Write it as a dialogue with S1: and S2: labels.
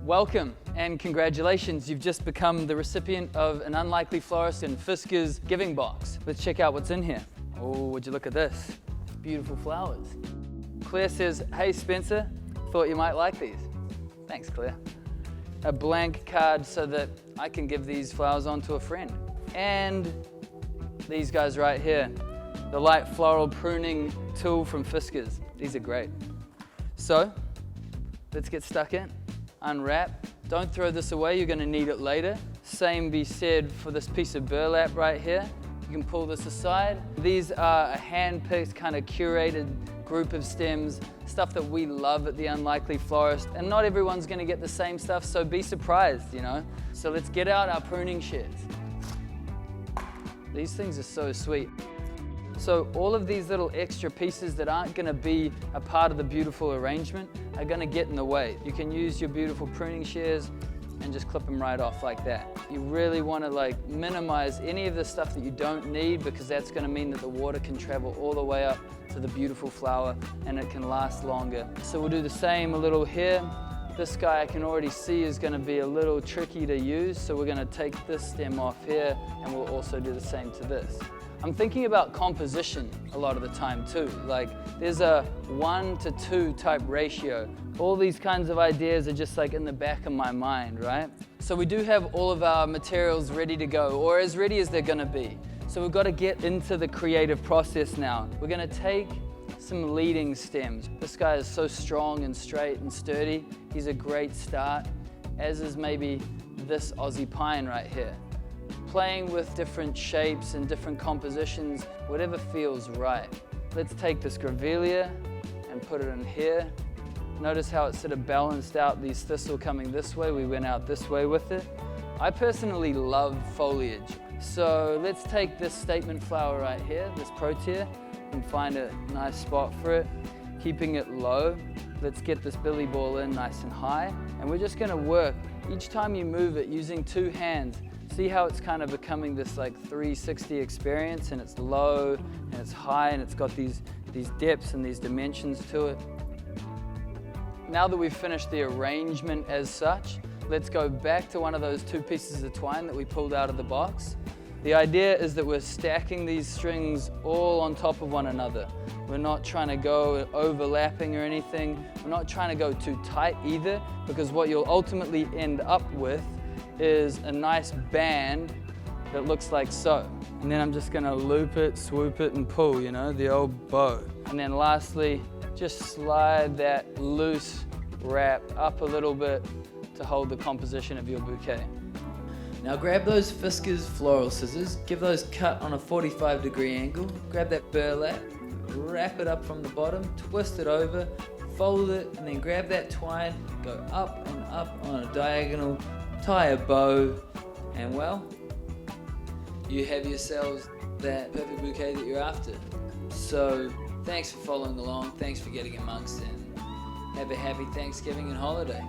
S1: Welcome and congratulations, you've just become the recipient of an Unlikely Florist and Fisker's giving box. Let's check out what's in here. Oh, would you look at this? Beautiful flowers. Claire says, hey Spencer, thought you might like these. Thanks Claire. A blank card so that I can give these flowers on to a friend. And these guys right here, the light floral pruning tool from Fisker's. These are great. So, let's get stuck in. Unwrap. Don't throw this away, you're going to need it later. Same be said for this piece of burlap right here. You can pull this aside. These are a hand-picked, kind of curated group of stems, stuff that we love at the Unlikely Florist, and not everyone's going to get the same stuff, so be surprised, you know. So let's get out our pruning shears. These things are so sweet. So all of these little extra pieces that aren't going to be a part of the beautiful arrangement are going to get in the way. You can use your beautiful pruning shears and just clip them right off like that. You really want to minimize any of the stuff that you don't need, because that's going to mean that the water can travel all the way up to the beautiful flower and it can last longer. So we'll do the same a little here. This guy I can already see is going to be a little tricky to use, so we're going to take this stem off here and we'll also do the same to this. I'm thinking about composition a lot of the time too. There's a 1:2 type ratio. All these kinds of ideas are just in the back of my mind, right? So we do have all of our materials ready to go, or as ready as they're gonna be. So we've got to get into the creative process now. We're gonna take some leading stems. This guy is so strong and straight and sturdy. He's a great start, as is maybe this Aussie pine right here. Playing with different shapes and different compositions, whatever feels right. Let's take this grevillea and put it in here. Notice how it sort of balanced out these thistle coming this way. We went out this way with it. I personally love foliage. So let's take this statement flower right here, this protea, and find a nice spot for it, keeping it low. Let's get this billy ball in nice and high. And we're just gonna work each time you move it using two hands. See how it's kind of becoming this 360 experience, and it's low and it's high and it's got these depths and these dimensions to it. Now that we've finished the arrangement as such, let's go back to one of those two pieces of twine that we pulled out of the box. The idea is that we're stacking these strings all on top of one another. We're not trying to go overlapping or anything. We're not trying to go too tight either, because what you'll ultimately end up with is a nice band that looks like so. And then I'm just gonna loop it, swoop it, and pull, you know, the old bow. And then lastly, just slide that loose wrap up a little bit to hold the composition of your bouquet. Now grab those Fisker's floral scissors, give those cut on a 45-degree angle, grab that burlap, wrap it up from the bottom, twist it over, fold it, and then grab that twine, go up and up on a diagonal, tie a bow, and well, you have yourselves that perfect bouquet that you're after. So thanks for following along, thanks for getting amongst, and have a happy Thanksgiving and holiday.